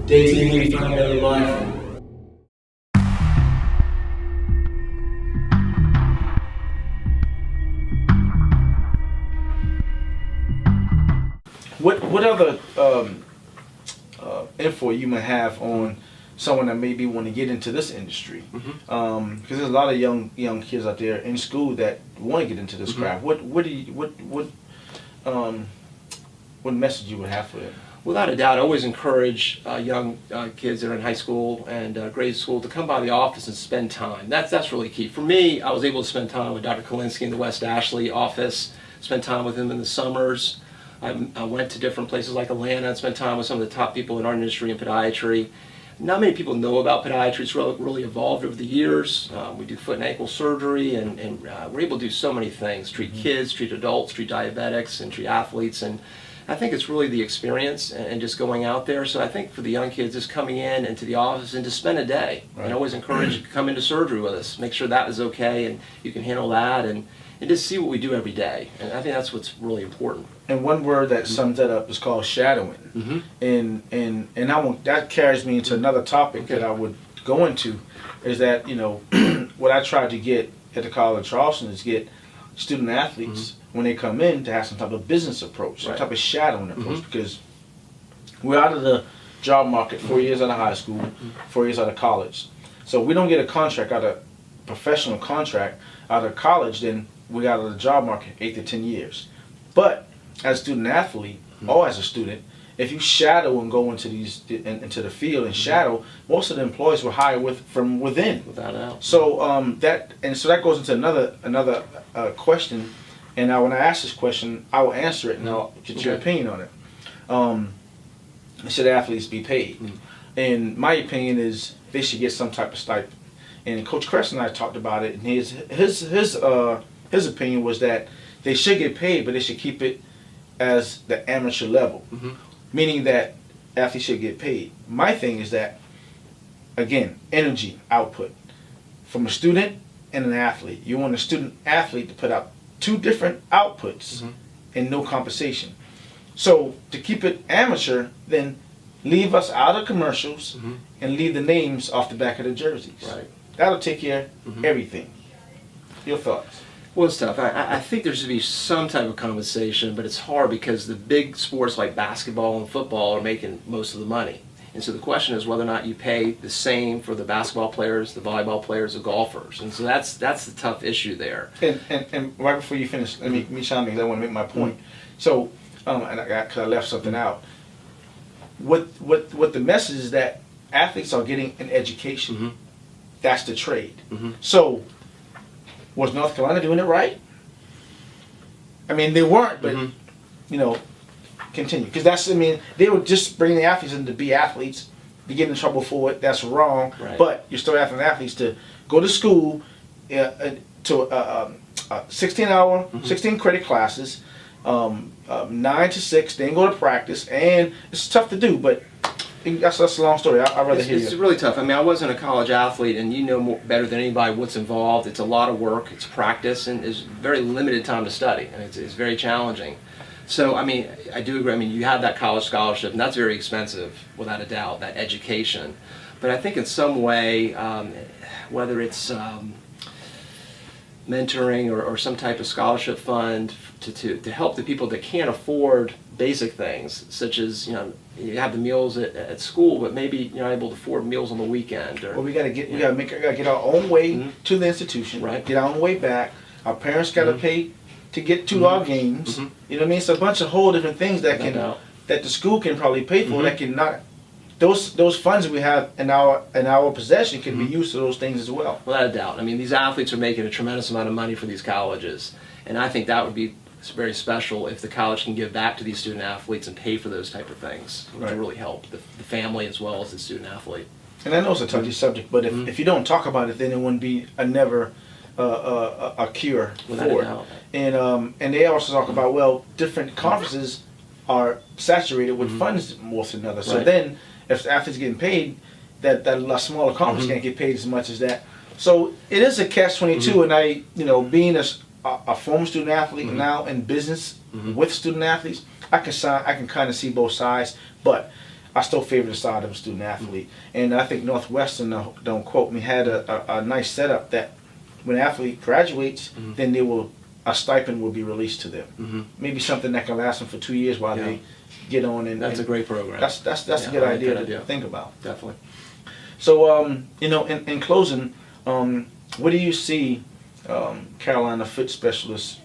Dating me find a better life. What other info you might have on someone that maybe want to get into this industry? Because there's a lot of young kids out there in school that want to get into this craft. What message you would have for them? Without a doubt, I always encourage young kids that are in high school and grade school to come by the office and spend time. That's really key. For me, I was able to spend time with Dr. Kalinsky in the West Ashley office, spend time with him in the summers. I went to different places like Atlanta and spent time with some of the top people in our industry in podiatry. Not many people know about podiatry. It's really evolved over the years. We do foot and ankle surgery, and we're able to do so many things, treat kids, treat adults, treat diabetics, and treat athletes. And I think it's really the experience and just going out there. So I think for the young kids, just coming in into the office and just spend a day. Right. And I always encourage you to come into surgery with us. Make sure that is okay and you can handle that, and just see what we do every day. And I think that's what's really important. And one word that sums that up is called shadowing. And that carries me into another topic that I would go into, is that, what I tried to get at the College of Charlston is get student athletes when they come in to have some type of business approach, some type of shadowing approach, because we're out of the job market 4 years out of high school, 4 years out of college. So if we don't get a contract out of professional contract out of college, then we out of the job market 8 to 10 years. But as a student athlete or as a student, if you shadow and go into into the field and shadow, most of the employees will hire from within. Without a doubt. So that goes into another question. And when I ask this question, I will answer it and I'll get your opinion on it. Should athletes be paid? And my opinion is they should get some type of stipend. And Coach Crest and I talked about it, and his opinion was that they should get paid, but they should keep it as the amateur level, meaning that athletes should get paid. My thing is that, again, energy output from a student and an athlete. You want a student athlete to put out two different outputs and no compensation. So to keep it amateur, then leave us out of commercials and leave the names off the back of the jerseys. Right. That'll take care of everything. Your thoughts? Well, it's tough. I think there should be some type of compensation, but it's hard because the big sports like basketball and football are making most of the money. And so the question is whether or not you pay the same for the basketball players, the volleyball players, the golfers. And so that's the tough issue there. And right before you finish, let me chime in because I want to make my point. So, because I left something out. What the message is that athletes are getting an education. That's the trade. So, was North Carolina doing it right? I mean, they weren't, but continue, because they were just bringing the athletes in to be athletes, to get in trouble for it. That's wrong. Right. But you're still asking athletes to go to school to 16 credit classes, 9 to 6. Then go to practice, and it's tough to do, but. That's a long story. I'd rather hear you. It's really tough. I mean, I wasn't a college athlete, and you know better than anybody what's involved. It's a lot of work. It's practice, and it's very limited time to study, and it's very challenging. So, I mean, I do agree. I mean, you have that college scholarship, and that's very expensive, without a doubt, that education. But I think in some way, whether it's mentoring or some type of scholarship fund to help the people that can't afford basic things, such as you have the meals at school, but maybe you're not able to afford meals on the weekend. Or, well, we gotta get our own way to the institution, right? Get our own way back. Our parents gotta pay to get to our games. You know what I mean? It's a bunch of whole different things that that the school can probably pay for. That can not. Those funds that we have in our possession can be used to those things as well. Without a doubt. I mean, these athletes are making a tremendous amount of money for these colleges, and I think that would be very special if the college can give back to these student athletes and pay for those type of things to really help the family as well as the student athlete. And I know it's a touchy subject, but if you don't talk about it, then it wouldn't be a cure for it. And they also talk about different conferences are saturated with funds more than others. So then, if the athletes getting paid, that smaller conference can't get paid as much as that. So it is a catch-22, and I, being a former student athlete now in business with student athletes, I can kind of see both sides. But I still favor the side of a student athlete. And I think Northwestern, don't quote me, had a nice setup that when an athlete graduates, then a stipend will be released to them. Maybe something that can last them for 2 years while they get on. And that's a great program. That's a good idea to think about. Definitely. So, in closing, what do you see Carolina foot specialists,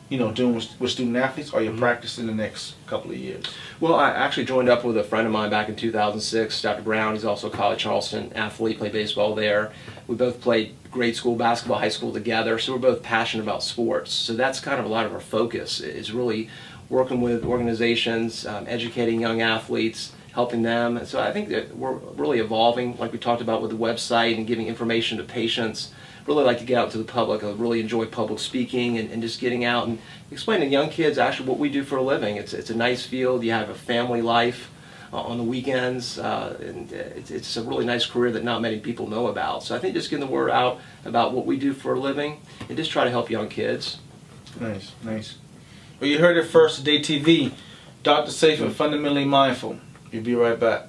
doing with student athletes? Or you practice in the next couple of years? Well, I actually joined up with a friend of mine back in 2006, Dr. Brown. He's also a college Charlston athlete, played baseball there. We both played grade school basketball, high school together, so we're both passionate about sports. So that's kind of a lot of our focus, is really working with organizations, educating young athletes, helping them. And so I think that we're really evolving, like we talked about with the website and giving information to patients. Really like to get out to the public. I really enjoy public speaking and just getting out and explaining to young kids actually what we do for a living. It's a nice field. You have a family life on the weekends, and it's a really nice career that not many people know about. So I think just getting the word out about what we do for a living and just try to help young kids. Nice, nice. Well, you heard it first today, TV. Dr. Saffer, Fundamentally Mindful. We'll be right back.